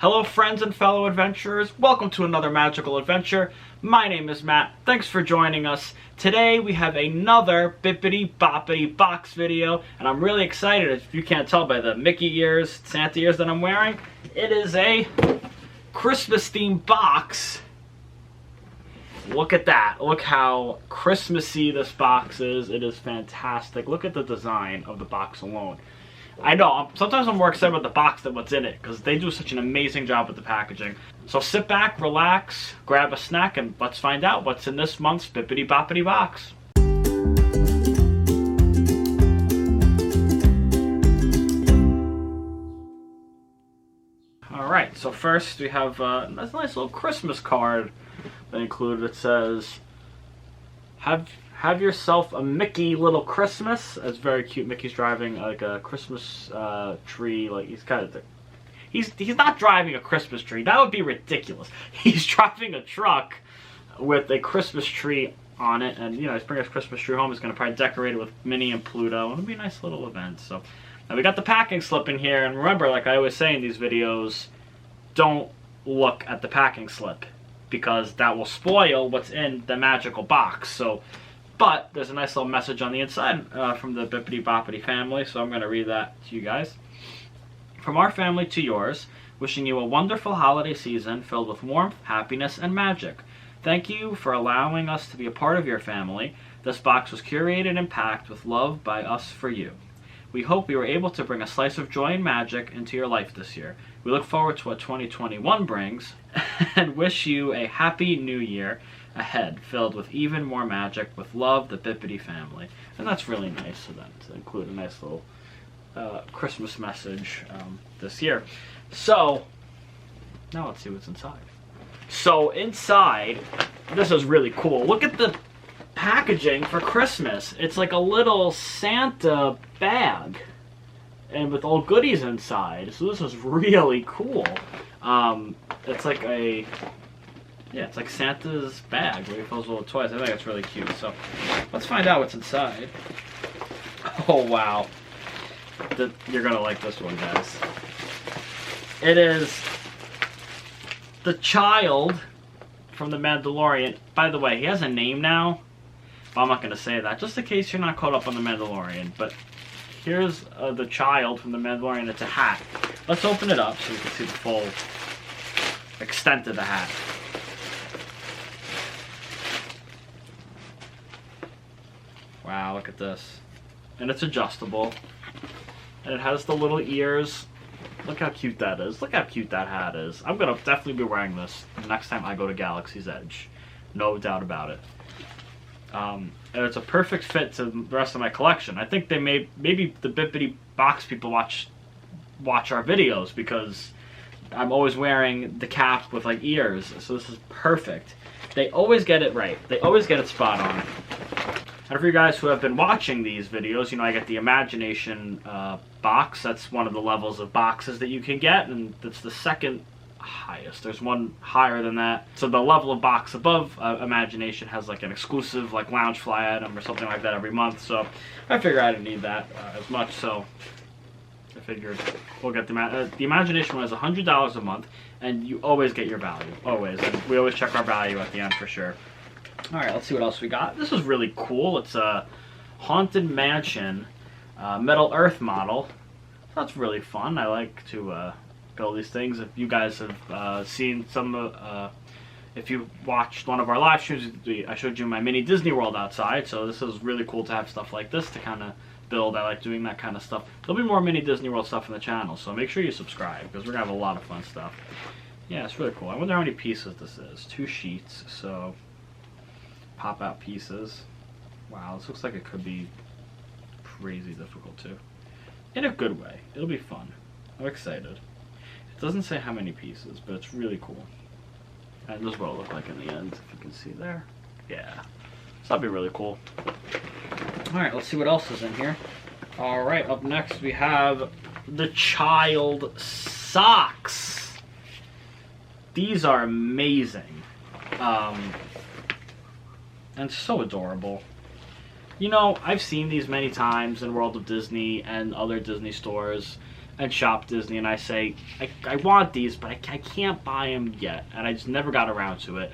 Hello friends and fellow adventurers, welcome to another magical adventure. My name is Matt, thanks for joining us. Today we have another Bibbidi Boppity Box video, and I'm really excited. If you can't tell by the Mickey ears, Santa ears that I'm wearing, it is a Christmas themed box. Look at that, look how Christmassy this box is. It is fantastic. Look at the design of the box alone. I know, sometimes I'm more excited about the box than what's in it, because they do such an amazing job with the packaging. So sit back, relax, grab a snack, and let's find out what's in this month's Bibbidi Boppity Box. Alright, so first we have a nice little Christmas card that included. It says, Have yourself a Mickey little Christmas. It's very cute. Mickey's driving like a Christmas tree. Like he's not driving a Christmas tree. That would be ridiculous. He's driving a truck with a Christmas tree on it, and he's bringing his Christmas tree home. He's going to probably decorate it with Minnie and Pluto. It'll be a nice little event. So now we got the packing slip in here, and remember, like I always say in these videos, don't look at the packing slip because that will spoil what's in the magical box. But there's a nice little message on the inside from the Bibbidi Boppity family, so I'm going to read that to you guys. From our family to yours, wishing you a wonderful holiday season filled with warmth, happiness, and magic. Thank you for allowing us to be a part of your family. This box was curated and packed with love by us for you. We hope we were able to bring a slice of joy and magic into your life this year. We look forward to what 2021 brings and wish you a happy new year ahead, filled with even more magic. With love, the Bibbidi family. And that's really nice of them to include a nice little Christmas message this year. So now let's see what's inside. So inside, this is really cool. Look at the packaging for Christmas. It's like a little Santa bag and with all goodies inside. So this is really cool. It's like it's like Santa's bag where he fills little toys. I think it's really cute. So let's find out what's inside. Oh wow. You're gonna like this one, guys. It is the child from The Mandalorian. By the way, he has a name now. But I'm not gonna say that, just in case you're not caught up on The Mandalorian. But here's the child from The Mandalorian. It's a hat. Let's open it up so you can see the full extent of the hat. Wow, look at this. And it's adjustable. And it has the little ears. Look how cute that is. Look how cute that hat is. I'm going to definitely be wearing this next time I go to Galaxy's Edge. No doubt about it. And it's a perfect fit to the rest of my collection. I think they maybe the Bibbidi Box people watch our videos because I'm always wearing the cap with like ears. So this is perfect. They always get it right. They always get it spot on. And for you guys who have been watching these videos, I get the Imagination box. That's one of the levels of boxes that you can get, and that's the second highest. There's one higher than that. So the level of box above Imagination has like an exclusive like Loungefly item or something like that every month. So I figured I didn't need that as much, so I figured we'll get the Imagination one is $100 a month, and you always get your value, always. And we always check our value at the end for sure. Alright, let's see what else we got. This is really cool. It's a Haunted Mansion Metal Earth model. That's really fun. I like to build these things. If you guys have seen some, if you watched one of our live streams, I showed you my mini Disney World outside. So this is really cool to have stuff like this to kind of build. I like doing that kind of stuff. There'll be more mini Disney World stuff on the channel, so make sure you subscribe because we're going to have a lot of fun stuff. Yeah, it's really cool. I wonder how many pieces this is. 2 sheets, so pop out pieces. Wow, this looks like it could be crazy difficult too. In a good way. It'll be fun. I'm excited. It doesn't say how many pieces, but it's really cool. And this is what it'll look like in the end, if you can see there. Yeah. So that'll be really cool. Alright, let's see what else is in here. Alright, up next we have the child socks. These are amazing. And so adorable. I've seen these many times in World of Disney and other Disney stores, and Shop Disney, and I say, I want these, but I can't buy them yet, and I just never got around to it.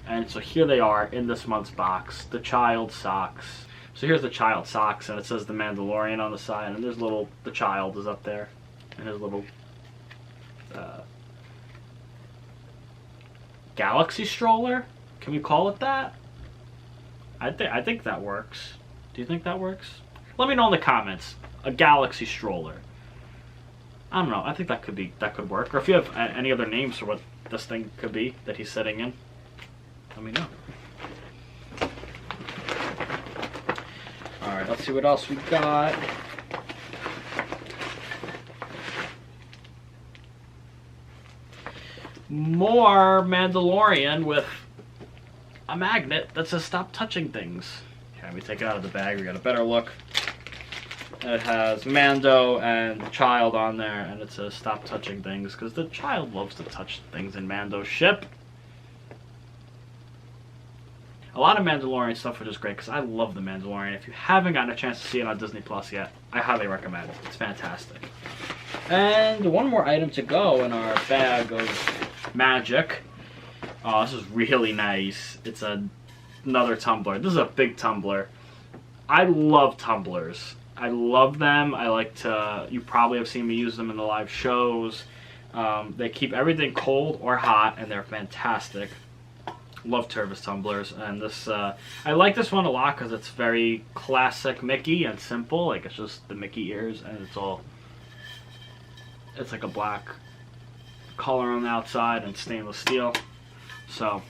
And so here they are in this month's box, the child socks. So here's the child socks, and it says the Mandalorian on the side, and there's the child is up there, and his little galaxy stroller. Can we call it that? I think that works. Do you think that works? Let me know in the comments. A galaxy stroller. I don't know. I think that could work. Or if you have any other names for what this thing could be that he's sitting in, let me know. All right, let's see what else we got. More Mandalorian with a magnet that says stop touching things. Okay, we take it out of the bag. We got a better look. It has Mando and the child on there, and it says stop touching things, because the child loves to touch things in Mando's ship. A lot of Mandalorian stuff, which is great, because I love the Mandalorian. If you haven't gotten a chance to see it on Disney Plus yet, I highly recommend it. It's fantastic. And one more item to go in our bag of magic. Oh, this is really nice. It's another tumbler. This is a big tumbler. I love tumblers. I love them. I like to, you probably have seen me use them in the live shows. They keep everything cold or hot, and they're fantastic. Love Tervis tumblers, and this I like this one a lot because it's very classic Mickey and simple. Like, it's just the Mickey ears, and it's like a black color on the outside and stainless steel. So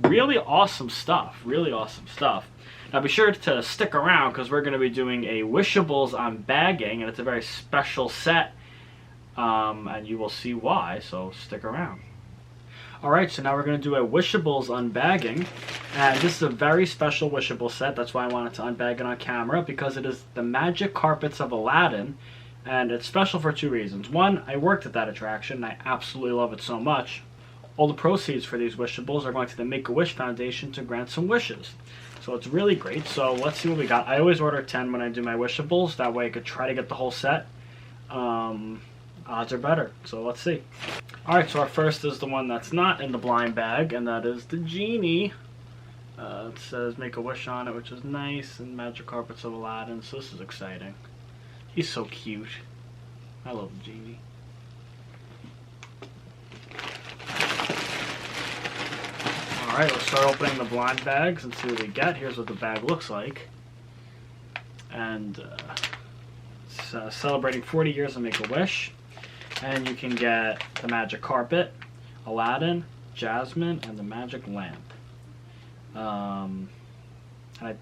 really awesome stuff. Really awesome stuff. Now be sure to stick around, because we're going to be doing a Wishables Unbagging, and it's a very special set, and you will see why. So stick around. Alright, so now we're going to do a Wishables Unbagging, and this is a very special Wishable set. That's why I wanted to unbag it on camera, because it is the Magic Carpets of Aladdin, and it's special for two reasons. One, I worked at that attraction, and I absolutely love it so much. All the proceeds for these Wishables are going to the Make-A-Wish Foundation to grant some wishes. So it's really great. So let's see what we got. I always order 10 when I do my Wishables. That way I could try to get the whole set. Odds are better. So let's see. Alright, so our first is the one that's not in the blind bag, and that is the Genie. It says Make-A-Wish on it, which is nice, and Magic Carpets of Aladdin, so this is exciting. He's so cute. I love the Genie. Alright, let's start opening the blind bags and see what we get. Here's what the bag looks like. And it's celebrating 40 years of Make-A-Wish. And you can get the Magic Carpet, Aladdin, Jasmine, and the Magic Lamp. I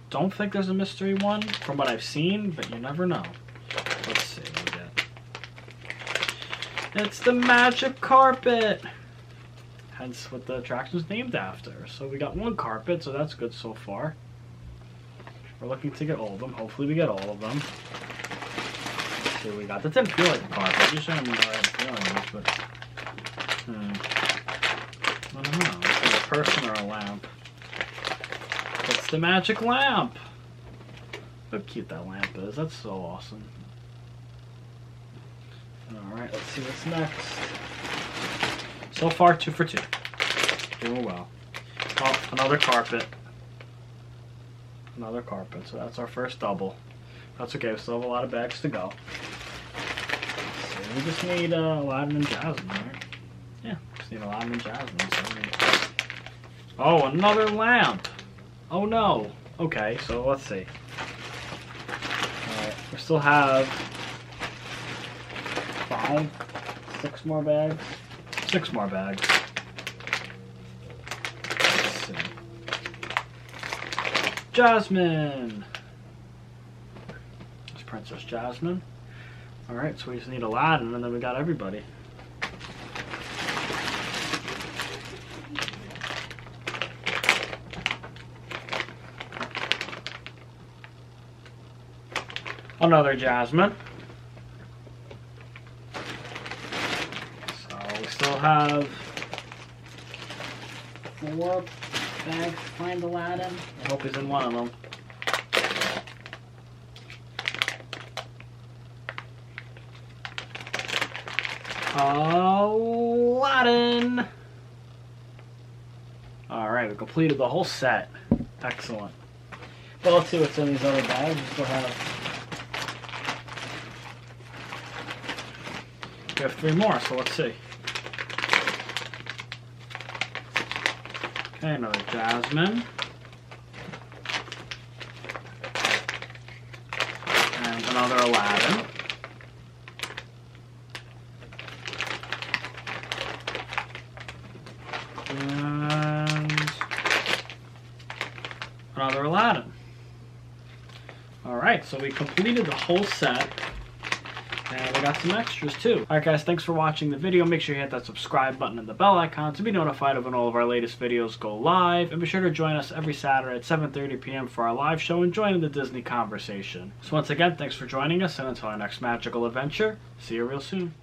don't think there's a mystery one from what I've seen, but you never know. Let's see what we get. It's the Magic Carpet! Hence what the attraction's named after. So we got one carpet, so that's good so far. We're looking to get all of them. Hopefully we get all of them. Let's see what we got. That didn't feel like a carpet. Usually I'm alright feeling this, but I don't know. Is it a person or a lamp? It's the Magic Lamp! Look how cute that lamp is. That's so awesome. Alright, let's see what's next. So far, 2 for 2. Doing well. Oh, another carpet. Another carpet. So that's our first double. That's okay. We still have a lot of bags to go. So we just need Aladdin and Jasmine, right? Yeah, just need Aladdin and Jasmine. So oh, another lamp. Oh no. Okay, so let's see. Alright, we still have 6 more bags. 6 more bags. Let's see. Jasmine! It's Princess Jasmine. Alright, so we just need Aladdin, and then we got everybody. Another Jasmine. Still have 4 bags to find Aladdin. I hope he's in one of them. Aladdin. Alright, we completed the whole set. Excellent. Well, let's see what's in these other bags. We have 3 more, so let's see. Okay, another Jasmine. And another Aladdin. And another Aladdin. Alright, so we completed the whole set. And we got some extras too. Alright guys, thanks for watching the video. Make sure you hit that subscribe button and the bell icon to be notified of when all of our latest videos go live. And be sure to join us every Saturday at 7:30 p.m. for our live show and join in the Disney conversation. So once again, thanks for joining us, and until our next magical adventure, see you real soon.